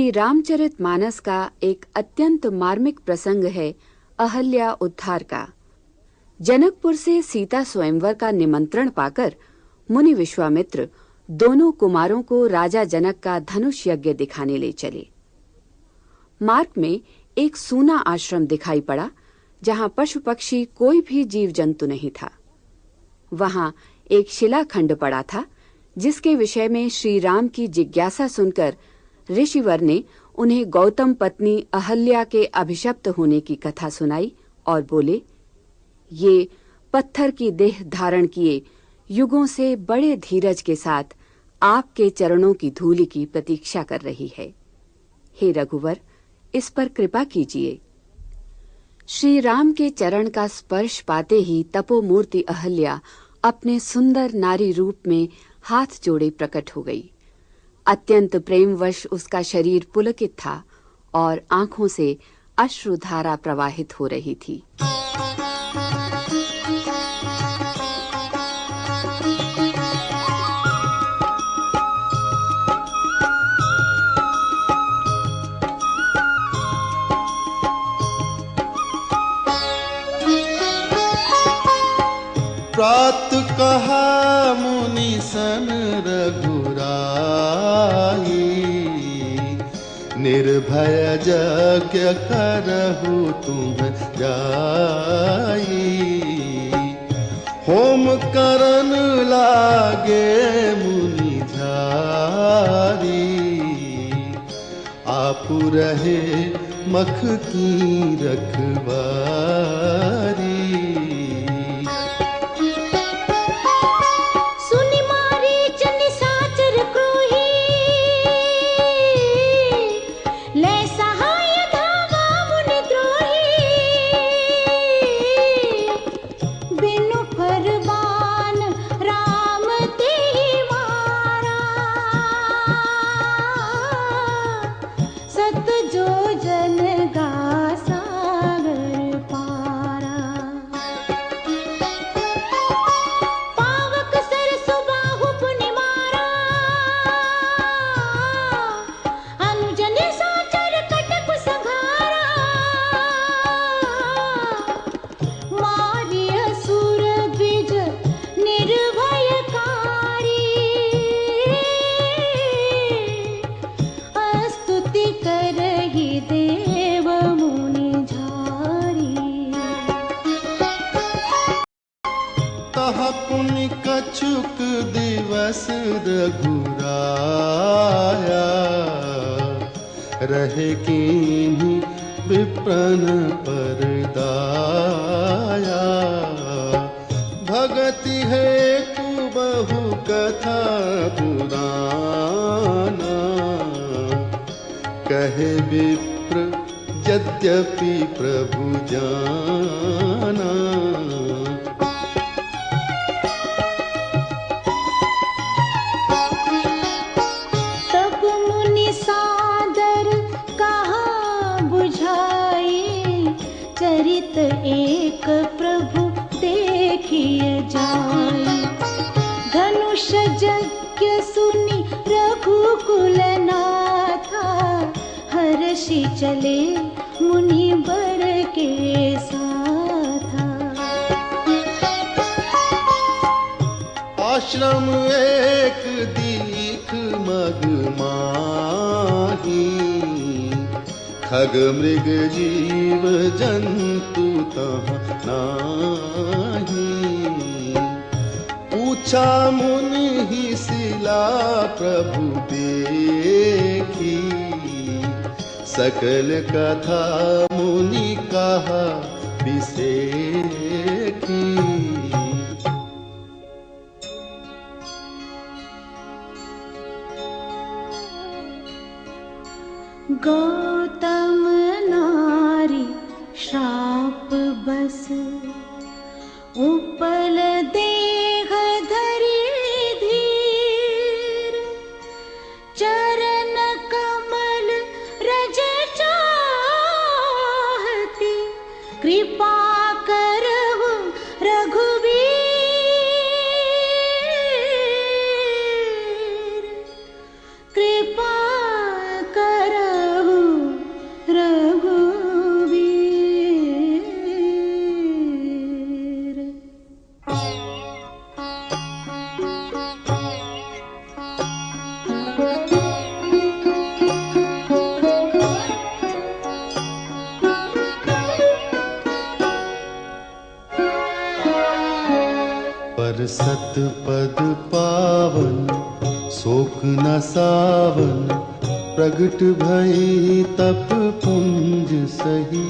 श्री रामचरितमानस का एक अत्यंत मार्मिक प्रसंग है अहल्या उद्धार का। जनकपुर से सीता स्वयंवर का निमंत्रण पाकर मुनि विश्वामित्र दोनों कुमारों को राजा जनक का धनुष यज्ञ दिखाने ले चले। मार्ग में एक सूना आश्रम दिखाई पड़ा जहां पशु पक्षी कोई भी जीव जंतु नहीं था। वहां एक शिलाखंड पड़ा था जिसके विषय में श्री राम की जिज्ञासा सुनकर ऋषिवर ने उन्हें गौतम पत्नी अहल्या के अभिशप्त होने की कथा सुनाई और बोले, ये पत्थर की देह धारण किए युगों से बड़े धीरज के साथ आपके चरणों की धूलि की प्रतीक्षा कर रही है। हे रघुवर, इस पर कृपा कीजिए। श्री राम के चरण का स्पर्श पाते ही तपोमूर्ति अहल्या अपने सुंदर नारी रूप में हाथ जोड़े प्रकट हो गई। अत्यंत प्रेमवश उसका शरीर पुलकित था और आंखों से अश्रुधारा प्रवाहित हो रही थी। प्रात कहा मुनि सन रघुराई, निर्भय यज्ञ करहु तुम जाई। होम करन लागे मुनि झारी, आपु रहे मख की रखवारी। पुनि कछुक दिवस रघुराया, रहे कीन्ही विप्रन पर दाया। भगति हेतु बहु कथा पुराना, कहे विप्र यद्यपि प्रभु जाना। चरित एक प्रभु देखिए जाए, धनुष यज्ञ सुनी रघुकुल नाथा। हर्षि चले मुनि बर के साथा। आश्रम एक दीख मग माही, खग मृग जीव जंतु तहाँ नाही। पूछा मुनि ही शिला प्रभु देखी, सकल कथा मुनि कहा बिसेखी। गौतम नारी श्राप बस, उपल देह धरि धीर। चरण कमल रज चाहती, कृपा करहु रघुवीर। कृपा कर बरसत पद पावन शोक न सावन प्रगट भई तप पुंज सही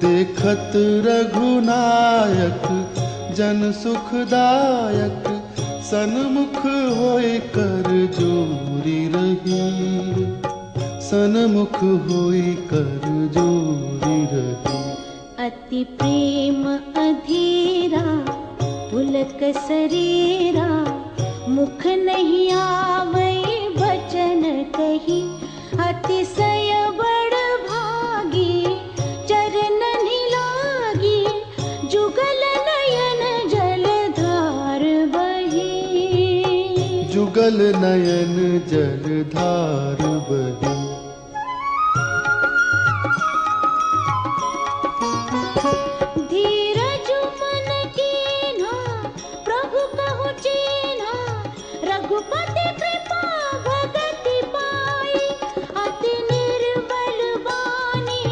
देखत रघुनायक जन सुखदायक सन्मुख होय कर जोरी रही सन्मुख होय कर जोरी रही। अति प्रेम अधीरा पुलक शरीरा मुख नहीं आवै बचन कही अतिशय बड़ भागी चरण लागी जुगल नयन जलधार बही जुगल नयन जलधार बही। धीरज मन कीन्हा प्रभु कहु चीन्हा रघुपति कृपा भगति पाई अति निर्बल बानी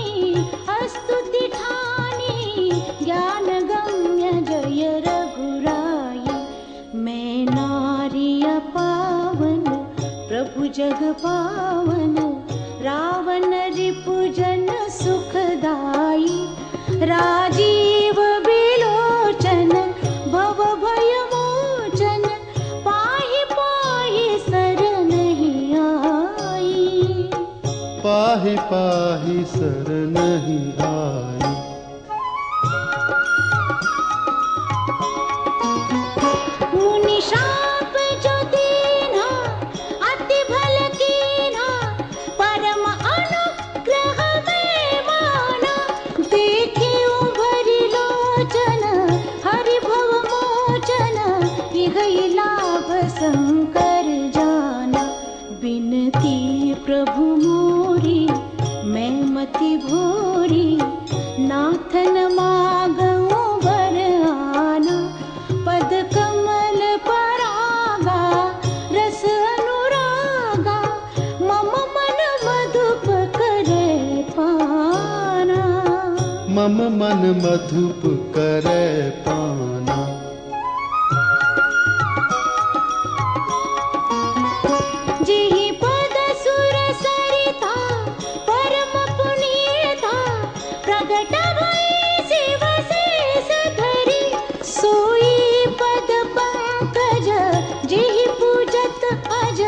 स्तुति ठानी ज्ञान गम्य जय रघुराई। मैं नारी पावन प्रभु जग पावन रावण रिपुजन सुखदाई राजीव बिलोचन भव भय मोचन पाहि पाहि शरण आई पाहि पाहि शरण आई। मुनि शाप जो दीन्हा अति भल कीन्हा परम अनुग्रह में माना देखे उभरि लोचन हरि भव मोचन इहै लाभ शंकर जाना। बिनती प्रभु मोरी मैं मति भोरी नाथन मागऊं वर आना पद कमल परागा रस अनुरागा मम मन मधुप करे पाना मम मन मधुप करे पाना। जेहि पद सुर सरिता परम पुनीता प्रगट भई शिव शेष धरी सोई पद पंकज जेहि पूजत अज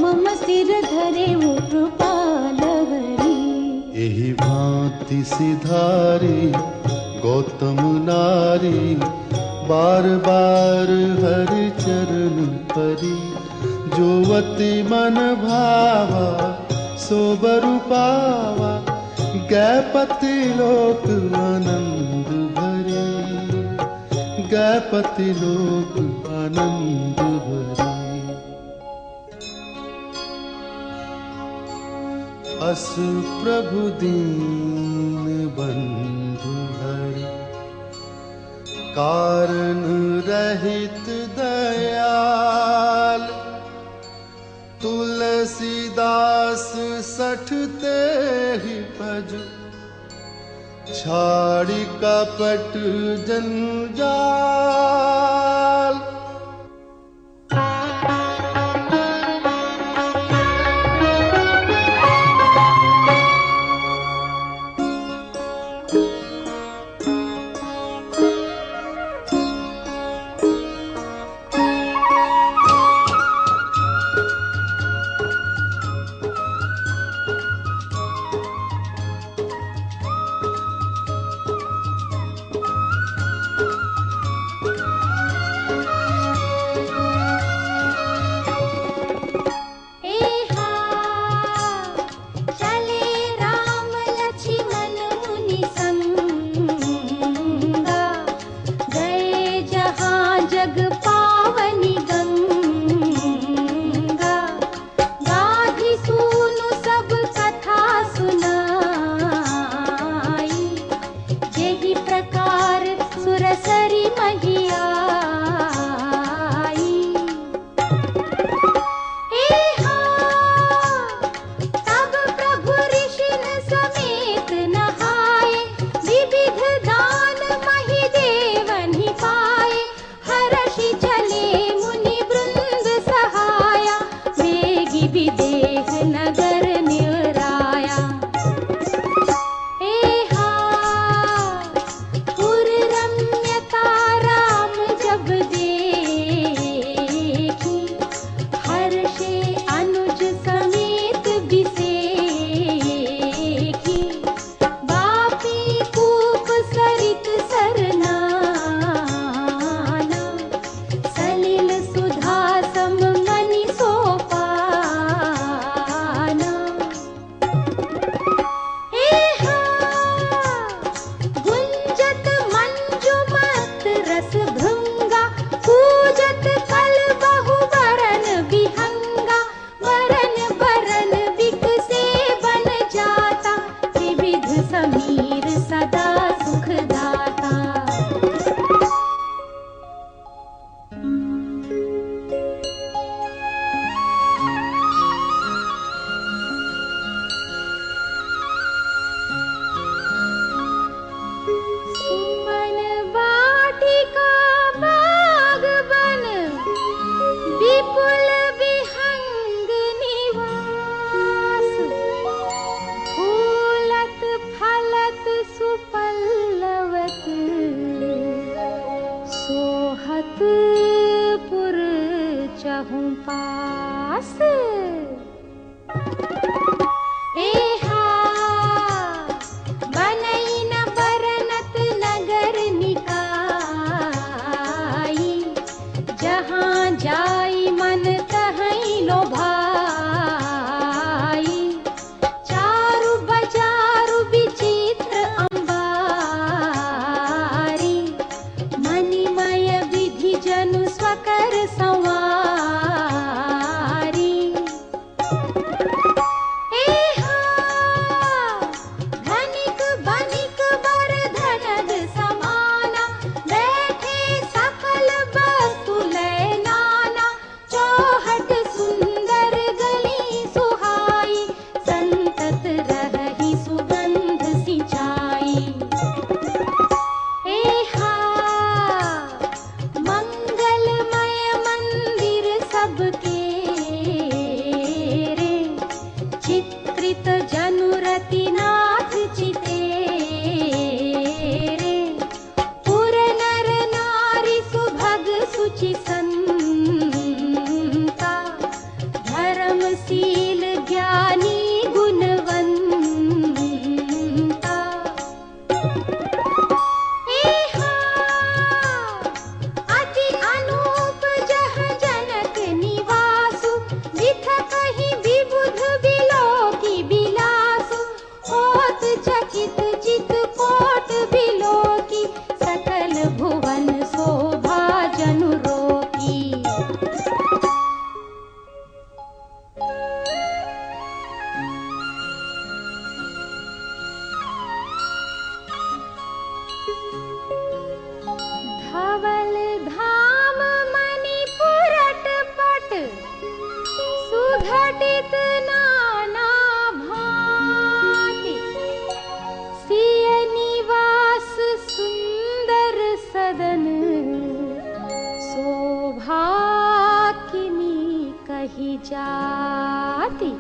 मम सिर धरे वो कृपाल हरि। एहि भांति सिधारी गौतम नारी बार बार हरि चरण परी जोवति मन भावा सोबरु पावा गैपति लोक आनंद भरे गैपति लोक आनंद भरे। अस प्रभु दीन बंधु हरि कारण रहित दयाल तुलसीदास सठते ही भजु छाड़ी कपट जंजाल। धवल धाम मणिपुरट पट सुघटित नाना भांति सिय निवास सुंदर सदन शोभाकिनी कही जाती।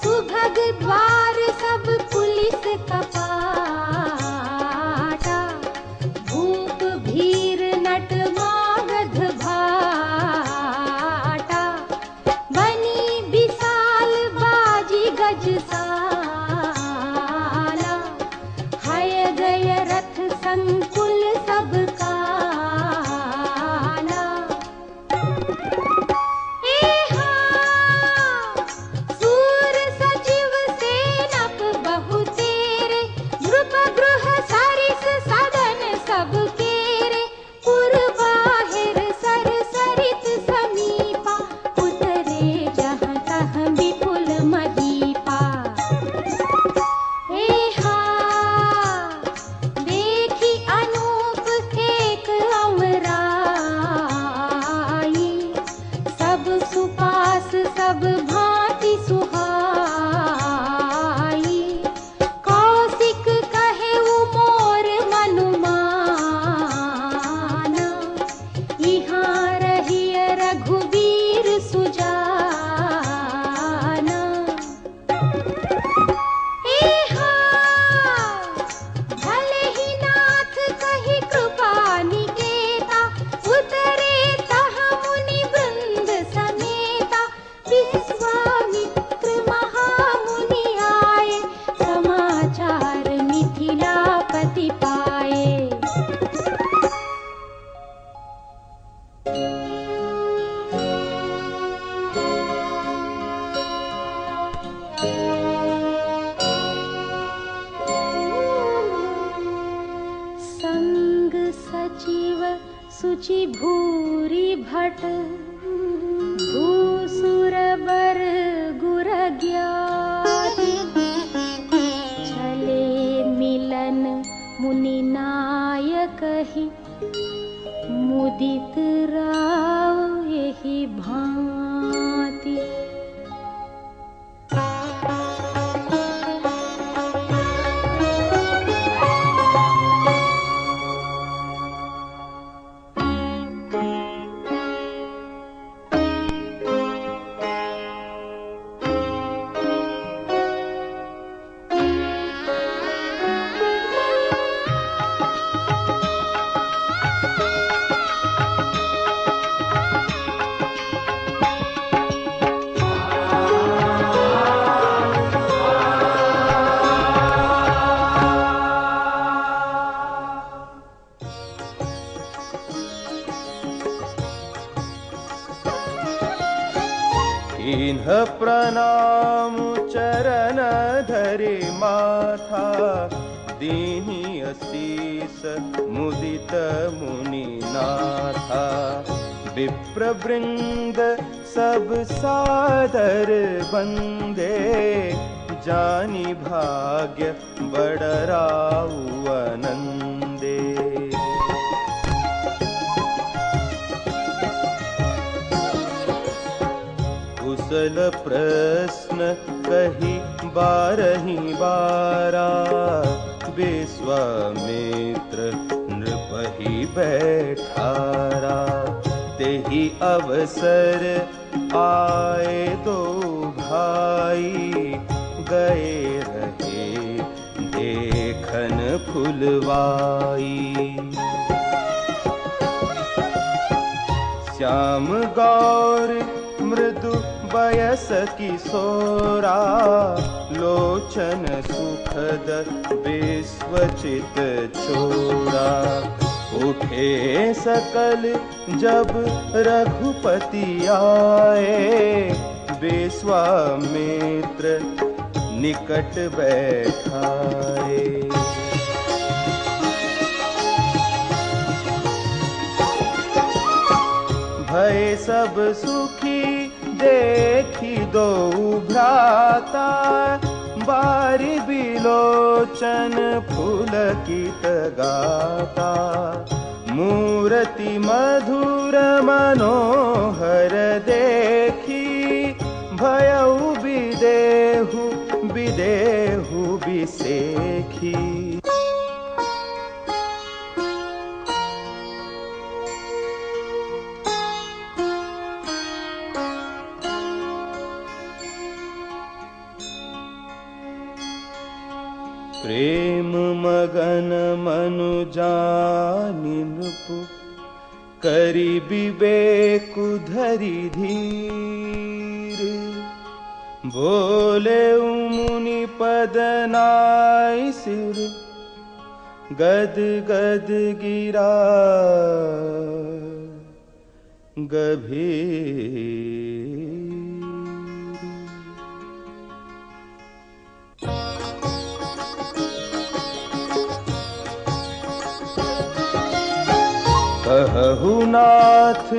सुभग द्वार सब पुलिस कपाटा भूप भीर नट मागध भाटा बनी विशाल बाजी गजसाला हय गय रथ संकुल सब काला। सब भांति सुहाई कौशिक कहे मोर मनुमाना यहाँ रहिय रघुवीर सुजाना। भले ही नाथ कही कृपा निकेता उतरे तह मुनि वृंद समेता विश्वामित्र महामुनि आए समाचार मिथिलापति पाए। संग सचिव सुचि भूरि भट भूसुर बर गुर ज्ञाति चले मिलन मुनि नायक ही मुदित राव यही भांति। इन्ह प्रणाम चरण धरि माथा दीनि असीस मुदित मुनिनाथा। विप्रवृंद सब सादर बंदे जानि भाग्य बड़राउ आनंदे। कुशल प्रश्न कही बारही बारा विश्वामित्र नृपहि बैठारा। तेहि अवसर आए दो भाई गए रहे देखन फुलवाई। श्याम गौर मृदु बयस किशोरा लोचन सुखद विश्वचित छोरा। उठे सकल जब रघुपति आए विश्वामित्र निकट बैठाए। भय सब सुखी देखी दो भ्राता हरि बिलोचन पुलकित गाता, मूर्ति मधुर मनोहर देखी, भयउ बिदेहु बिदेहु बिसेखी। प्रेम मगन मनु जानि नृपु, करि विवेकु धरि धीर, बोले मुनि पद नाई सिर, गद गद गिरा गभीर। कहु नाथ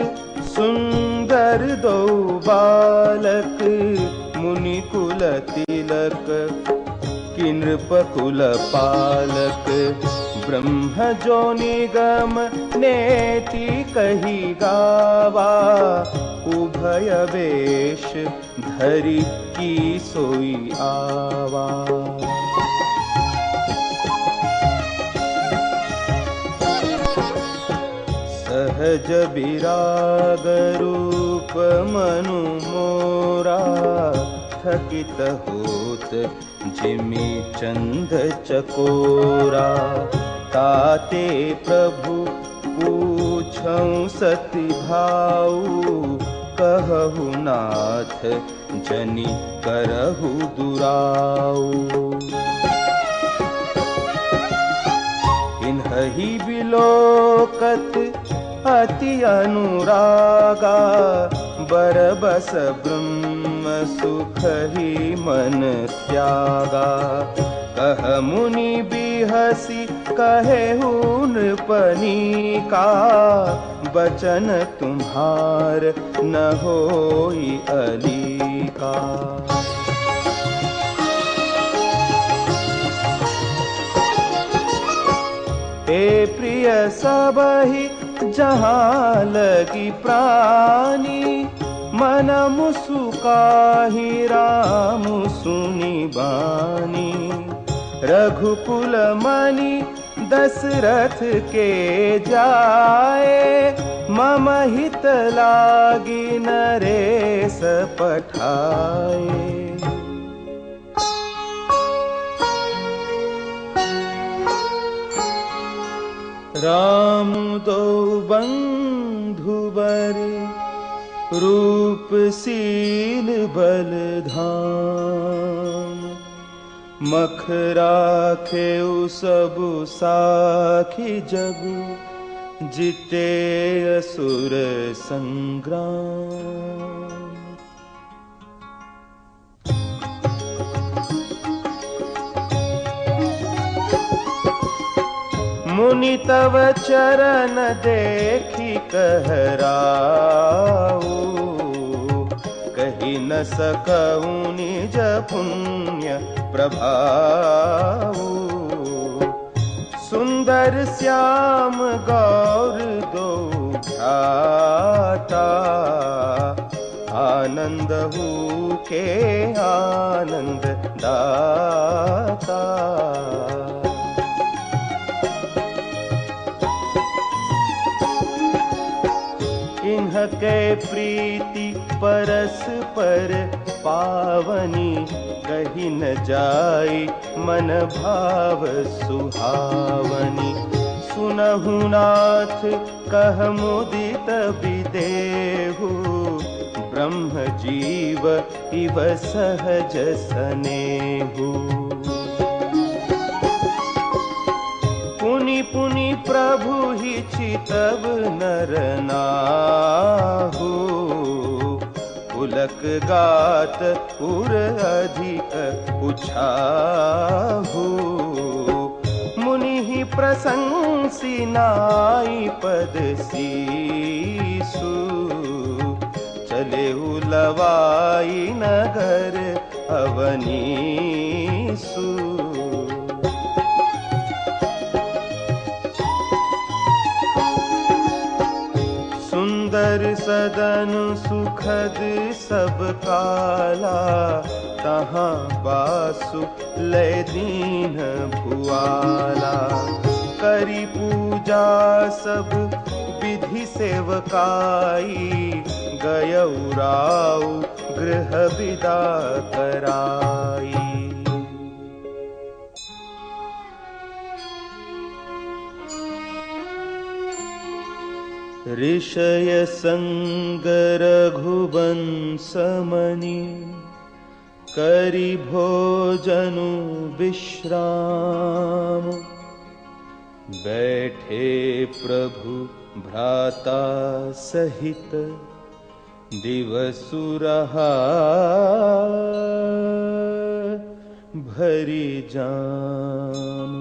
सुंदर दो बालक, मुनि कुल तिलक किन्नृप कुल पालक, ब्रह्म जो निगम नेति कही गावा, उभय वेश धरि की सोई आवा। सहज विराग रूप मनु मोरा, थकित होत जिमि चंद चकोरा। ताते प्रभु पूछऊं सति भाऊ, कहु नाथ जनि करहु दुराऊ। इन्हि बिलोकत अति अनुरागा, बरबस ब्रह्म सुख ही मन त्यागा। कह मुनि बिहसी कहेहु नृपनि का, बचन तुम्हार न होई अली का। हे प्रिय सबहि जहाँ लगी प्राणी, मन मुसुकाहि राम सुनि बानी। रघुकुल मणि दशरथ के जाए, मम हित लागी नरेश पठाए। राम दो बंधुवर, रूप शील बल धाम। मख राखे सब साखी जग, जिते असुर संग्राम। मुनि तव चरण देखी कहराऊ, कही न सकऊं निज पुण्य प्रभाऊ। सुंदर श्याम गौर दो भ्राता, आनंद हूँ के आनंद दाता। इन्हके प्रीति परस्पर पावनी, कही न जाई मन भाव सुहावनी। सुनहु नाथ कह मुदित विदेहु, ब्रह्म जीव इव सहज सनेहु। पुनि पुनि प्रभु ही चितव नर नाहु, पुलक गात उर अधिक उछाहु। मुनि ही प्रशंसी नाई पद सीसु, चले उलवाई नगर अवनी सु सुंदर सदन सुखद सब काला तहाँ बासु लय दीन भुआला करी पूजा सब विधि सेवकाई गयउ राउ गृह विदा कराई ऋषय संग रघुवंश मनि करि भोजनु विश्राम बैठे प्रभु भ्राता सहित दिवसु रहा भरि जाम